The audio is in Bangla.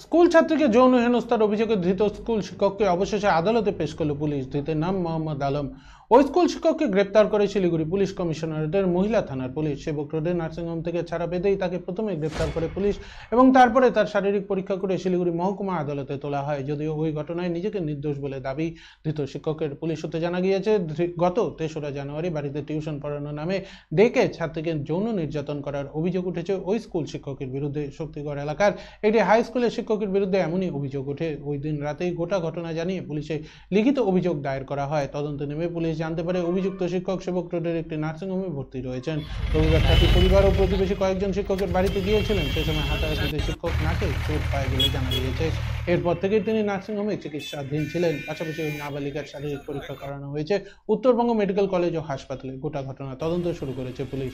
স্কুল ছাত্রীকে যৌন হেনস্থার অভিযোগে ধৃত স্কুল শিক্ষককে অবশেষে আদালতে পেশ করল পুলিশ। ধৃতের নাম মোহাম্মদ আলম। ওই স্কুল শিক্ষককে গ্রেপ্তার করে শিলিগুড়ি পুলিশ কমিশনারেটের মহিলা থানার পুলিশ। সেবক রোডের নার্সিংহোম থেকে ছাড়া পেতেই তাকে প্রথমে গ্রেপ্তার করে পুলিশ এবং তারপরে তার শারীরিক পরীক্ষা করে শিলিগুড়ি মহকুমা আদালতে তোলা হয়। যদিও ওই ঘটনায় নিজেকে নির্দোষ বলে দাবি ধৃত শিক্ষকের। পুলিশ সূত্রে জানা গিয়েছে, গত 3রা জানুয়ারি বাড়িতে টিউশন পড়ানো নামে ডেকে ছাত্রীকে যৌন নির্যাতন করার অভিযোগ উঠেছে ওই স্কুল শিক্ষকের বিরুদ্ধে। শক্তিগড় এলাকার একটি হাই স্কুলের শিক্ষকের বিরুদ্ধে এমনই অভিযোগ ওঠে। ওই দিন রাতেই গোটা ঘটনা জানিয়ে পুলিশে লিখিত অভিযোগ দায়ের করা হয়। তদন্তে নেমে পুলিশ জানতে পারে অভিযুক্ত শিক্ষক সেবক রোডের একটি নার্সিংহোমে ভর্তি রয়েছেন। রবিবার তাকে পরিবার ও প্রতিবেশী কয়েকজন শিক্ষকের বাড়িতে গিয়েছিলেন। সে সময় হাতাহাতিতে শিক্ষক নাকে চোট পায় বলে জানা গিয়েছে। এরপর থেকে তিনি নার্সিংহোমে চিকিৎসাধীন ছিলেন। পাশাপাশি ওই নাবালিকার শারীরিক পরীক্ষা করানো হয়েছে উত্তরবঙ্গ মেডিকেল কলেজ ও হাসপাতালে। গোটা ঘটনা তদন্ত শুরু করেছে পুলিশ।